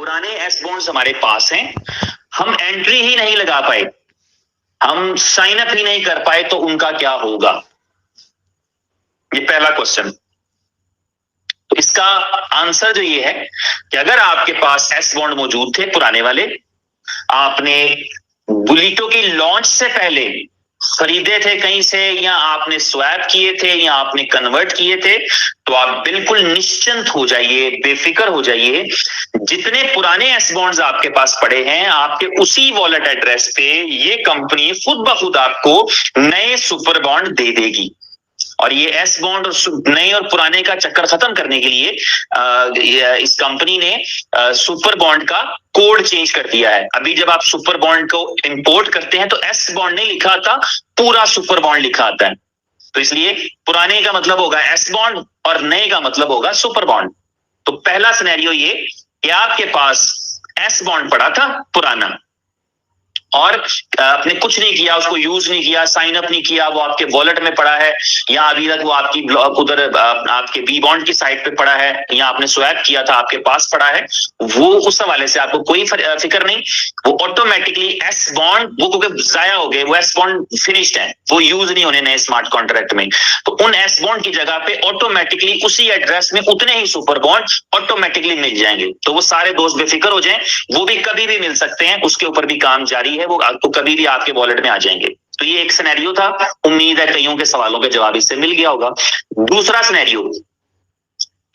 पुराने S bonds हमारे पास हैं, हम एंट्री ही नहीं लगा पाए, हम साइन अप ही नहीं कर पाए, तो उनका क्या होगा? ये पहला क्वेश्चन। तो इसका आंसर जो ये है कि अगर आपके पास एस बॉन्ड मौजूद थे पुराने वाले, आपने बुलिटो की लॉन्च से पहले खरीदे थे कहीं से, या आपने स्वैप किए थे, या आपने कन्वर्ट किए थे, तो आप बिल्कुल निश्चिंत हो जाइए, बेफिक्र हो जाइए। जितने पुराने एस बॉन्ड्स आपके पास पड़े हैं, आपके उसी वॉलेट एड्रेस पे ये कंपनी खुद ब खुद आपको नए सुपर बॉन्ड दे देगी। और ये एस बॉन्ड और नए और पुराने का चक्कर खत्म करने के लिए इस कंपनी ने सुपर बॉन्ड का कोड चेंज कर दिया है। अभी जब आप सुपर बॉन्ड को इंपोर्ट करते हैं तो एस बॉन्ड नहीं लिखा आता, पूरा सुपर बॉन्ड लिखा आता है। तो इसलिए पुराने का मतलब होगा एस बॉन्ड और नए का मतलब होगा सुपर बॉन्ड। तो पहला सिनेरियो ये कि आपके पास एस बॉन्ड पड़ा था पुराना, और आपने कुछ नहीं किया, उसको यूज नहीं किया, साइन अप नहीं किया, वो आपके वॉलेट में पड़ा है, या अभी तक वो आपकी उधर आपके बी बॉन्ड की साइट पे पड़ा है, या आपने स्वैप किया था आपके पास पड़ा है, वो उस हवाले से आपको कोई फिक्र नहीं। वो ऑटोमेटिकली एस बॉन्ड, वो क्योंकि जाया हो गए, वो एस बॉन्ड फिनिश्ड है, वो यूज नहीं होने नए स्मार्ट कॉन्ट्रैक्ट में, तो उन एस बॉन्ड की जगह पे ऑटोमेटिकली उसी एड्रेस में उतने ही सुपर बॉन्ड ऑटोमेटिकली मिल जाएंगे। तो वो सारे दोस्त बेफिक्र हो जाएं, वो भी कभी भी मिल सकते हैं, उसके ऊपर भी काम जारी है, वो आपको कभी भी आपके वॉलेट में आ जाएंगे। तो ये एक सिनेरियो था, उम्मीद है कईयों के सवालों का जवाब इससे मिल गया होगा। दूसरा सिनेरियो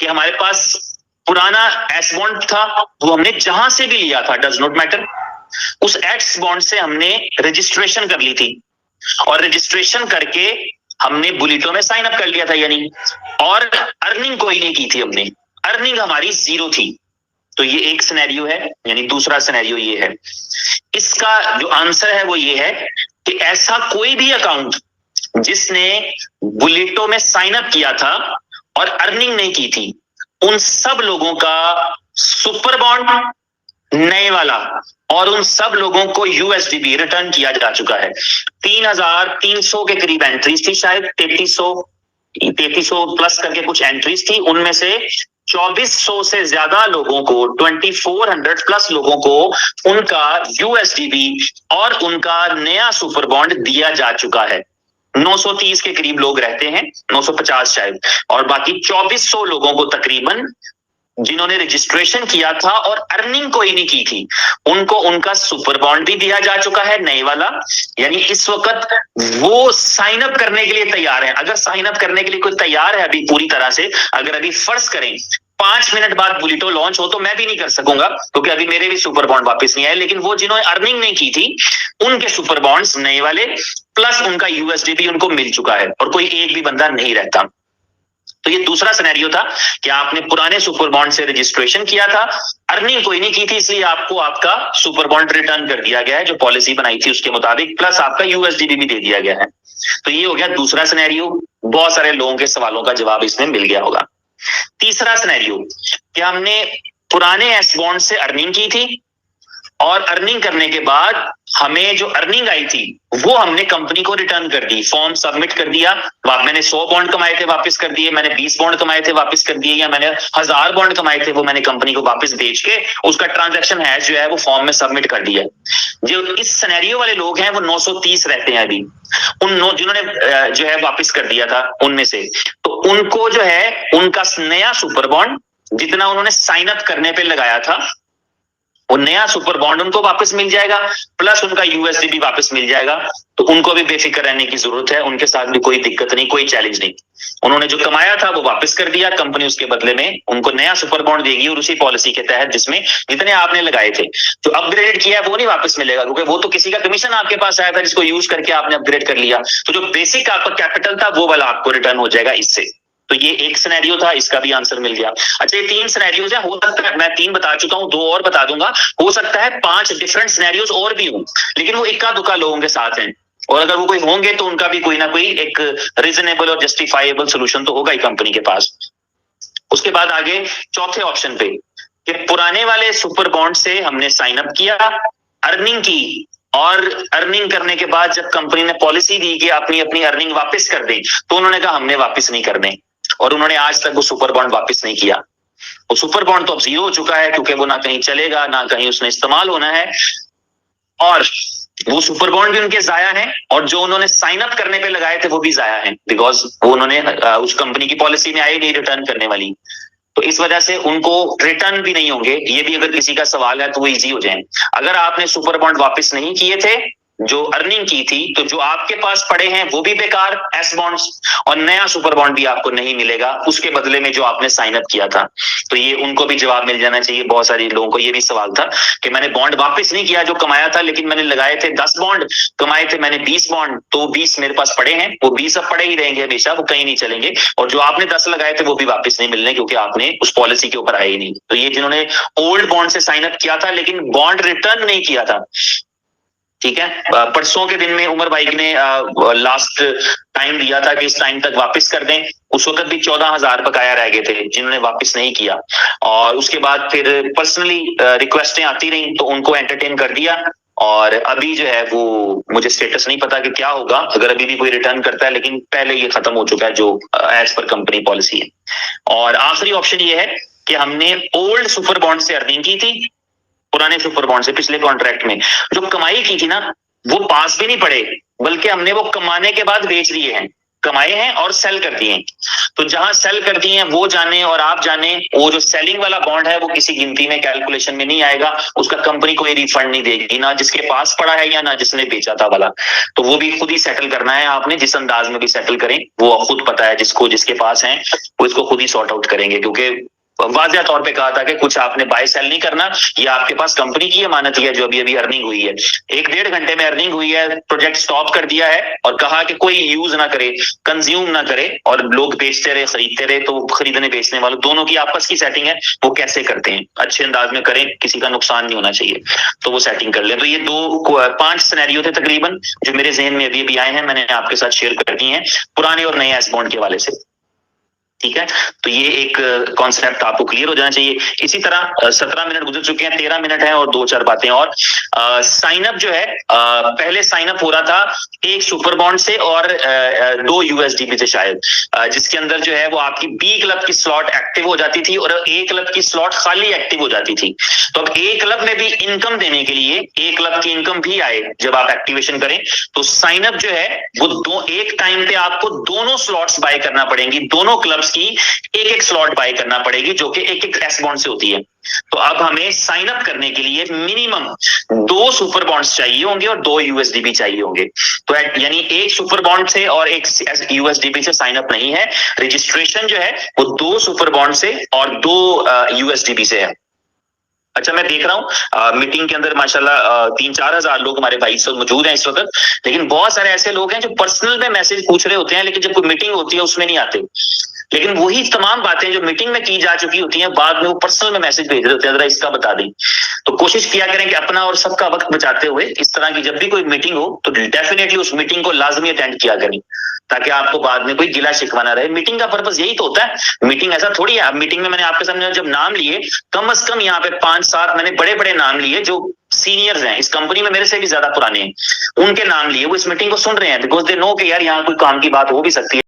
कि हमारे पास पुराना एस बॉन्ड था, वो हमने जहां से भी लिया था, डज नॉट मैटर, उस एस बॉन्ड से हमने रजिस्ट्रेशन कर ली थी, और रजिस्ट्रेशन करके हमने बुलिटो में साइन अप कर लिया था, यानी और अर्निंग कोई नहीं की थी हमने, अर्निंग हमारी जीरो थी। तो ये एक सिनेरियो है, यानी दूसरा सिनेरियो ये है। इसका जो आंसर है वो ये है कि ऐसा कोई भी अकाउंट जिसने बुलिटो में साइन अप किया था और अर्निंग नहीं की थी, उन सब लोगों का सुपर बॉन्ड नए वाला, और उन सब लोगों को यूएसडीबी रिटर्न किया जा चुका है। 3300 के करीब एंट्रीज थी, शायद 3300 प्लस करके कुछ एंट्रीज थी, उनमें से 2400 से ज्यादा लोगों को, 2400 प्लस लोगों को उनका यूएसडीबी और उनका नया सुपर बॉन्ड दिया जा चुका है। 930 के करीब लोग रहते हैं, 950 शायद, और बाकी 2400 लोगों को तकरीबन, जिन्होंने रजिस्ट्रेशन किया था और अर्निंग कोई नहीं की थी, उनको उनका सुपर बॉन्ड भी दिया जा चुका है, नए वाला। यानी इस वक्त वो साइन अप करने के लिए तैयार है। अगर साइन अप करने के लिए कोई तैयार है अभी पूरी तरह से, अगर अभी फर्ज करें 5 मिनट बाद बुलिटो लॉन्च हो, तो मैं भी नहीं कर सकूंगा क्योंकि अभी मेरे भी सुपर बॉन्ड वापस नहीं आए, लेकिन वो जिन्होंने अर्निंग नहीं की थी उनके सुपर बॉन्ड्स नए वाले प्लस उनका यूएसडीबी उनको मिल चुका है, और कोई एक भी बंदा नहीं रहता। तो ये दूसरा सिनेरियो था कि आपने पुराने सुपर बॉन्ड से रजिस्ट्रेशन किया था, अर्निंग कोई नहीं की थी, इसलिए आपको आपका सुपर बॉन्ड रिटर्न कर दिया गया है, जो पॉलिसी बनाई थी उसके मुताबिक, प्लस आपका यूएसडीबी भी दे दिया गया है। तो ये हो गया दूसरा सिनेरियो। बहुत सारे लोगों के सवालों का जवाब इसमें मिल गया होगा। तीसरा सिनेरियो कि हमने पुराने एस बॉन्ड से अर्निंग की थी, और अर्निंग करने के बाद हमें जो अर्निंग आई थी वो हमने कंपनी को रिटर्न कर दी, फॉर्म सबमिट कर दिया, मैंने 100 बॉन्ड कमाए थे वापस कर दिए, मैंने 20 बॉन्ड कमाए थे वापस कर दिए, या मैंने 1000 बॉन्ड कमाए थे वो मैंने कंपनी को वापस बेच के उसका ट्रांजैक्शन है जो है वो फॉर्म में सबमिट कर दिया। जो इस सिनेरियो वाले लोग हैं वो 930 रहते हैं अभी, जिन्होंने जो है वापस कर दिया था उनमें से, तो उनको जो है उनका नया सुपर बॉन्ड जितना उन्होंने साइन अप करने पे लगाया था, वो नया सुपर बॉन्ड उनको वापस मिल जाएगा, प्लस उनका यूएसडीबी वापस मिल जाएगा। तो उनको भी बेफिक्र रहने की जरूरत है, उनके साथ भी कोई दिक्कत नहीं, कोई चैलेंज नहीं। उन्होंने जो कमाया था वो वापस कर दिया, कंपनी उसके बदले में उनको नया सुपर बॉन्ड देगी, और उसी पॉलिसी के तहत जिसमें जितने आपने लगाए थे। जो अपग्रेड किया है वो नहीं वापस मिलेगा, क्योंकि वो तो किसी का कमीशन आपके पास आया था जिसको यूज करके आपने अपग्रेड कर लिया। तो जो बेसिक आपका कैपिटल था वो वाला आपको रिटर्न हो जाएगा इससे। तो ये एक सिनेरियो था, इसका भी आंसर मिल गया। अच्छा, ये 3 सिनेरियोज हैं, हो सकता है मैं 3 बता चुका हूं, 2 और बता दूंगा, हो सकता है 5 डिफरेंट सिनेरियोज और भी हों, लेकिन वो इक्का दुक्का लोगों के साथ हैं, और अगर वो कोई होंगे तो उनका भी कोई ना कोई एक रीजनेबल और जस्टिफाइबल सोल्यूशन तो होगा ही कंपनी के पास। उसके बाद आगे चौथे ऑप्शन पे कि पुराने वाले सुपर बॉन्ड से हमने साइन अप किया, अर्निंग की, और अर्निंग करने के बाद जब कंपनी ने पॉलिसी दी कि अपनी अपनी अर्निंग वापस कर दें, तो उन्होंने कहा हमने वापस नहीं करने, और उन्होंने आज तक वो सुपर बॉन्ड वापस नहीं किया। वो सुपर बॉन्ड तो अब जीरो हो चुका है, क्योंकि वो ना कहीं चलेगा ना कहीं उसने इस्तेमाल होना है, और वो सुपर बॉन्ड भी उनके जाया हैं, और जो उन्होंने साइन अप करने पे लगाए थे वो भी जाया हैं, बिकॉज वो उन्होंने उस कंपनी की पॉलिसी में आई नहीं रिटर्न करने वाली। तो इस वजह से उनको रिटर्न भी नहीं होंगे। ये भी अगर किसी का सवाल है तो वो इजी हो जाए। अगर आपने सुपर बॉन्ड वापस नहीं किए थे, जो अर्निंग की थी, तो जो आपके पास पड़े हैं वो भी बेकार एस बॉन्ड्स, और नया सुपर बॉन्ड भी आपको नहीं मिलेगा उसके बदले में जो आपने साइन अप किया था। तो ये उनको भी जवाब मिल जाना चाहिए। बहुत सारे लोगों को ये भी सवाल था कि मैंने बॉन्ड वापस नहीं किया जो कमाया था, लेकिन मैंने लगाए थे 10 बॉन्ड, कमाए थे मैंने 20 बॉन्ड, तो 20 मेरे पास पड़े हैं, वो 20 अब पड़े ही रहेंगे हमेशा, वो कहीं नहीं चलेंगे, और जो आपने 10 लगाए थे वो भी वापस नहीं मिलने, क्योंकि आपने उस पॉलिसी के ऊपर आए ही नहीं। तो ये जिन्होंने ओल्ड बॉन्ड से साइन अप किया था लेकिन बॉन्ड रिटर्न नहीं किया था, ठीक है, परसों के दिन में उमर भाई ने लास्ट टाइम दिया था कि इस टाइम तक वापस कर दें, उस वक्त भी 14,000 बकाया रह गए थे जिन्होंने वापस नहीं किया, और उसके बाद फिर पर्सनली रिक्वेस्टें आती रही तो उनको एंटरटेन कर दिया, और अभी जो है वो मुझे स्टेटस नहीं पता कि क्या होगा अगर अभी भी कोई रिटर्न करता है, लेकिन पहले ये खत्म हो चुका है जो एज पर कंपनी पॉलिसी है। और आखिरी ऑप्शन ये है कि हमने ओल्ड सुपर बॉन्ड से अर्निंग की थी, पुराने सुपर बॉन्ड से पिछले कॉन्ट्रैक्ट में जो कमाई की थी ना, वो पास भी नहीं पड़े, बल्कि हमने वो कमाने के बाद बेच दिए हैं, कमाए हैं और सेल कर दिए हैं। तो जहां सेल कर दिए हैं वो जाने और आप जाने, वो जो सेलिंग वाला बॉन्ड है वो किसी गिनती में कैलकुलेशन में नहीं आएगा, उसका कंपनी कोई रिफंड नहीं देगी, ना जिसके पास पड़ा है या ना जिसने बेचा था वाला। तो वो भी खुद ही सेटल करना है आपने, जिस अंदाज में भी सेटल करें वो खुद पता है, जिसको जिसके पास है वो इसको खुद ही सॉर्ट आउट करेंगे, क्योंकि वाजिया तौर पे कहा था कि कुछ आपने बाय सेल नहीं करना, ये आपके पास कंपनी की अमानत है जो अभी अभी अर्निंग हुई है, 1-1.5 घंटे में अर्निंग हुई है, प्रोजेक्ट स्टॉप कर दिया है और कहा कि कोई यूज ना करे, कंज्यूम ना करे, और लोग बेचते रहे खरीदते रहे, तो खरीदने बेचने वालों दोनों की आपस की सेटिंग है, वो कैसे करते हैं अच्छे अंदाज में करें, किसी का नुकसान नहीं होना चाहिए, तो वो सेटिंग कर लें। तो ये 5 सिनेरियो थे तकरीबन जो मेरे जहन में अभी अभी आए हैं, मैंने आपके साथ शेयर कर दिए हैं पुराने और नए एस बॉन्ड के हवाले से, ठीक है। तो ये एक कॉन्सेप्ट आपको क्लियर हो जाना चाहिए। इसी तरह 17 मिनट गुजर चुके हैं, 13 मिनट है और 2-4 बातें और। साइन अप जो है पहले साइन अप हो रहा था एक सुपर बॉन्ड से और 2 यूएसडीपी से शायद, जिसके अंदर जो है वो आपकी बी क्लब की स्लॉट एक्टिव हो जाती थी और ए क्लब की स्लॉट खाली एक्टिव हो जाती थी। तो अब ए क्लब में भी इनकम देने के लिए ए क्लब की इनकम भी आए जब आप एक्टिवेशन करें, तो साइन अप जो है वो एक टाइम पे आपको दोनों स्लॉट्स बाय करना पड़ेंगी, दोनों क्लब्स की एक स्लॉट बाय करना पड़ेगी जो कि एक एस बॉन्ड से होती है। तो अब हमें साइन अप करने के लिए मिनिमम 2 सुपर बॉन्ड्स चाहिए होंगे और 2 यूएसडीपी चाहिए होंगे। तो यानी एक सुपर बॉन्ड से और एक यूएसडीपी से साइन अप नहीं है, रजिस्ट्रेशन जो है वो 2 सुपर बॉन्ड से और 2 यूएसडीपी से है। अच्छा, मैं देख रहा हूँ मीटिंग के अंदर माशाल्लाह 3-4 हजार लोग हमारे भाई सब मौजूद हैं इस वक्त, लेकिन बहुत सारे ऐसे लोग हैं जो पर्सनल में मैसेज पूछ रहे होते हैं, लेकिन जब कोई मीटिंग होती है उसमें नहीं आते। लेकिन वही तमाम बातें जो मीटिंग में की जा चुकी होती हैं बाद में वो पर्सनल में मैसेज भेज रहे होते हैं, जरा इसका बता दें। तो कोशिश किया करें कि अपना और सबका वक्त बचाते हुए इस तरह की जब भी कोई मीटिंग हो तो डेफिनेटली उस मीटिंग को लाजमी अटेंड किया करें, ताकि आपको बाद में कोई गिला शिकवा ना रहे। मीटिंग का पर्पस यही तो होता है, मीटिंग ऐसा थोड़ी है। मीटिंग में मैंने आपके सामने जब नाम लिए, कम से कम यहाँ पे 5-7 मैंने बड़े बड़े नाम लिए जो सीनियर्स हैं इस कंपनी में, मेरे से भी ज्यादा पुराने हैं, उनके नाम लिए, वो इस मीटिंग को सुन रहे हैं बिकॉज दे नो कि यार यहाँ कोई काम की बात हो भी सकती है।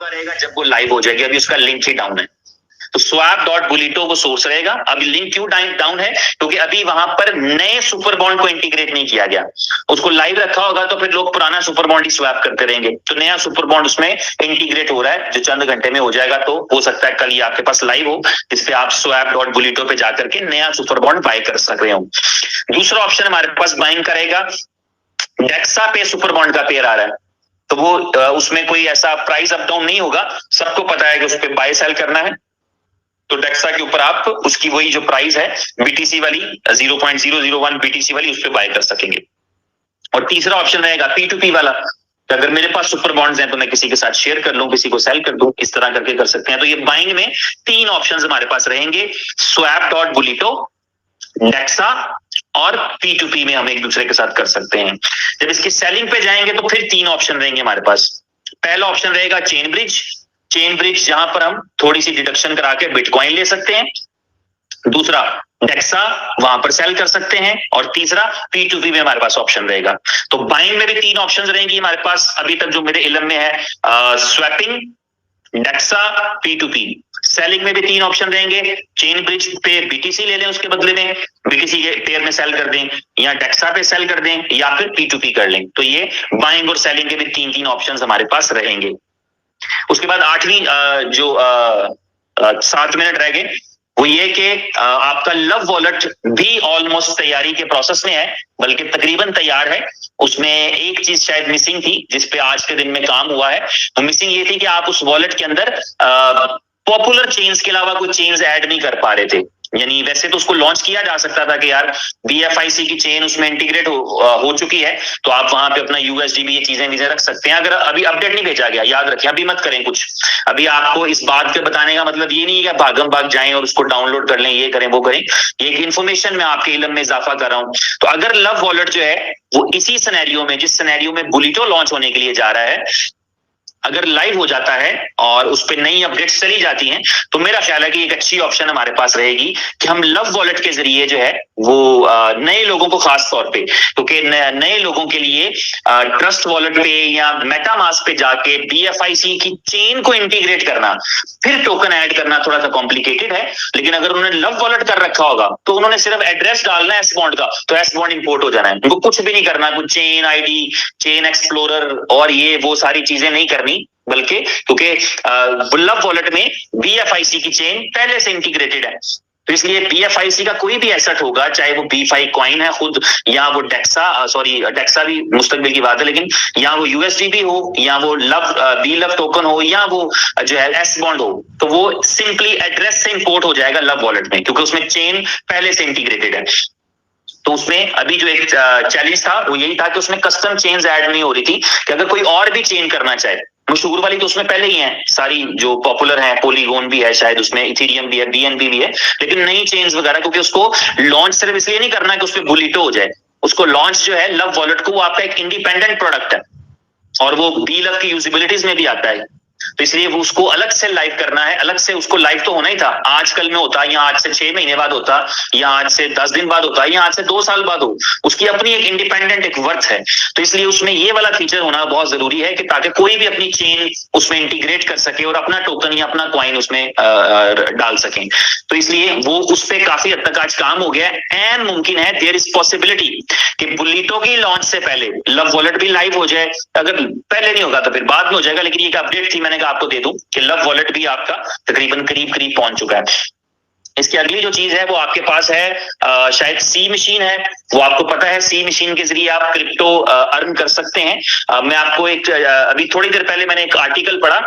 रहेगा जब वो लाइव हो जाएगी, अभी उसका लिंक ही डाउन है। तो swap.bulito वो सोर्स रहेगा। अभी लिंक क्यों डाउन है? क्योंकि अभी वहां पर नए सुपर बॉन्ड को इंटीग्रेट नहीं किया गया। उसको लाइव रखा होगा तो फिर लोग पुराना सुपर बॉन्ड ही स्वैप करते रहेंगे। तो नया सुपर बॉन्ड उसमें इंटीग्रेट हो रहा है जो चंद घंटे में हो जाएगा। तो हो सकता है कल ये आपके पास लाइव हो, जिसपे आप swap.bulito पे जाकर के नया सुपर बॉन्ड बाय कर सक रहे हो। दूसरा ऑप्शन हमारे पास बाइंग करेगा, डेक्सा पे सुपर बॉन्ड का पेयर आ रहा है, तो वो उसमें कोई ऐसा प्राइस अप डाउन नहीं होगा, सबको पता है कि उस पर बाय सेल करना है। तो डेक्सा के ऊपर आप उसकी वही जो प्राइस है बीटीसी वाली 0.001 बीटीसी वाली उस पर बाय कर सकेंगे। और तीसरा ऑप्शन रहेगा P2P वाला, तो अगर मेरे पास सुपर बॉन्ड्स हैं तो मैं किसी के साथ शेयर कर लूं, किसी को सेल कर दूं, इस तरह करके कर सकते हैं। तो ये बाइंग में 3 ऑप्शंस हमारे पास रहेंगे, swap.bulito, डेक्सा और P2P में हम एक दूसरे के साथ कर सकते हैं। जब इसकी सेलिंग पे जाएंगे तो फिर 3 ऑप्शन रहेंगे हमारे पास। पहला ऑप्शन रहेगा चेन ब्रिज, जहां पर हम थोड़ी सी डिडक्शन करा के बिटकॉइन ले सकते हैं। दूसरा डेक्सा, वहां पर सेल कर सकते हैं। और तीसरा P2P में हमारे पास ऑप्शन रहेगा। तो बाइंग में भी 3 ऑप्शन रहेंगी हमारे पास अभी तक जो मेरे इल्म में है, स्वैपिंग, डेक्सा, P2P। सेलिंग में भी 3 ऑप्शन रहेंगे, चेन ब्रिज पे बीटीसी ले लें, उसके बदले में बीटीसी के पेयर में सेल कर दें, या डेक्सा पे सेल कर दें, या फिर P2P कर लें। तो ये बाइंग और सेलिंग के भी 3 ऑप्शन हमारे पास रहेंगे। उसके बाद 8वीं जो 7 मिनट रह गए, वो ये कि आपका लव वॉलेट भी ऑलमोस्ट तैयारी के प्रोसेस में है, बल्कि तकरीबन तैयार है। उसमें एक चीज शायद मिसिंग थी जिस पे आज के दिन में काम हुआ है। तो मिसिंग ये थी कि आप उस वॉलेट के अंदर पॉपुलर चेन्स के अलावा कोई चेन्स ऐड नहीं कर पा रहे थे। यानी वैसे तो उसको लॉन्च किया जा सकता था कि यार BFIC की चेन उसमें इंटीग्रेट हो चुकी है, तो आप वहां पे अपना USDB ये चीजें रख सकते हैं। अगर अभी अपडेट नहीं भेजा गया, याद रखें, अभी मत करें कुछ। अभी आपको इस बात के बताने का मतलब ये नहीं है कि भागम भाग जाएं और उसको डाउनलोड कर लें, ये करें वो करें। ये एक इन्फॉर्मेशन में आपके इल्म में इजाफा कर रहा हूं। तो अगर लव वॉलेट जो है वो इसी सिनेरियो में, जिस सिनेरियो में बुलिटो लॉन्च होने के लिए जा रहा है, अगर लाइव हो जाता है और उस पर नई अपडेट्स चली जाती हैं, तो मेरा ख्याल है कि एक अच्छी ऑप्शन हमारे पास रहेगी कि हम लव वॉलेट के जरिए जो है वो नए लोगों को, खास तौर पे क्योंकि नए लोगों के लिए ट्रस्ट वॉलेट पे या मेटामास्क पे जाके BFIC की चेन को इंटीग्रेट करना, फिर टोकन ऐड करना थोड़ा सा कॉम्प्लिकेटेड है। लेकिन अगर उन्होंने लव वॉलेट कर रखा होगा तो उन्होंने सिर्फ एड्रेस डालना है S-बॉन्ड का, तो S-बॉन्ड इंपोर्ट हो जाना है। उनको कुछ भी नहीं करना, कुछ चेन ID, चेन एक्सप्लोरर और ये वो सारी चीजें नहीं करनी, बल्कि क्योंकि लव वॉलेट में BFIC की चेन पहले से इंटीग्रेटेड है। तो इसलिए BFIC का कोई भी एसेट होगा, चाहे वो B5 कॉइन है खुद, या वो डेक्सा भी मुस्तकबिल की बात है, लेकिन या वो USDB हो, या वो B-लव टोकन हो, या वो जो है S-बॉन्ड हो, तो वो सिंपली एड्रेस से इंपोर्ट हो जाएगा लव वॉलेट में, क्योंकि उसमें चेन पहले से इंटीग्रेटेड है। तो उसमें अभी जो एक चैलेंज था वो यही था कि उसमें कस्टम चेन्स ऐड नहीं हो रही थी, कि अगर कोई और भी चेन करना चाहे, मशहूर वाली तो उसमें पहले ही है, सारी जो पॉपुलर है, पॉलीगॉन भी है शायद उसमें, इथेरियम भी है, BNB भी है, लेकिन नई चेन्स वगैरह, क्योंकि उसको लॉन्च सिर्फ इसलिए नहीं करना कि उसमें बुलिटो हो जाए, उसको लॉन्च जो है लव वॉलेट को, वो आपका एक इंडिपेंडेंट प्रोडक्ट है और वो B-लव की यूजिबिलिटीज में भी आता है। तो इसलिए वो उसको अलग से लाइव करना है, अलग से उसको लाइव तो होना ही था, आजकल में होता, या आज से 6 महीने बाद होता, या आज से 10 दिन बाद होता, या आज से 2 साल बाद हो, उसकी अपनी एक इंडिपेंडेंट एक वर्थ है। तो इसलिए उसमें ये वाला फीचर होना बहुत जरूरी है कि ताकि कोई भी अपनी चेन उसमें इंटीग्रेट कर सके और अपना टोकन या अपना कॉइन उसमें डाल सकें। तो इसलिए वो उस पर काफी हद तक आज काम हो गया है, एंड मुमकिन है, देयर इज पॉसिबिलिटी कि बुलिटो की लॉन्च से पहले लव वॉलेट भी लाइव हो जाए। अगर पहले नहीं होगा तो फिर बाद में हो जाएगा, लेकिन ये एक अपडेट थी, मैंने कहा आपको दे दूं कि लव वॉलेट भी आपका तकरीबन करीब पहुंच चुका है। इसकी अगली जो चीज है वो आपके पास है शायद C मशीन है। वो आपको पता है C मशीन के जरिए आप क्रिप्टो अर्न कर सकते हैं। मैं आपको एक अभी थोड़ी देर पहले मैंने एक आर्टिकल पढ़ा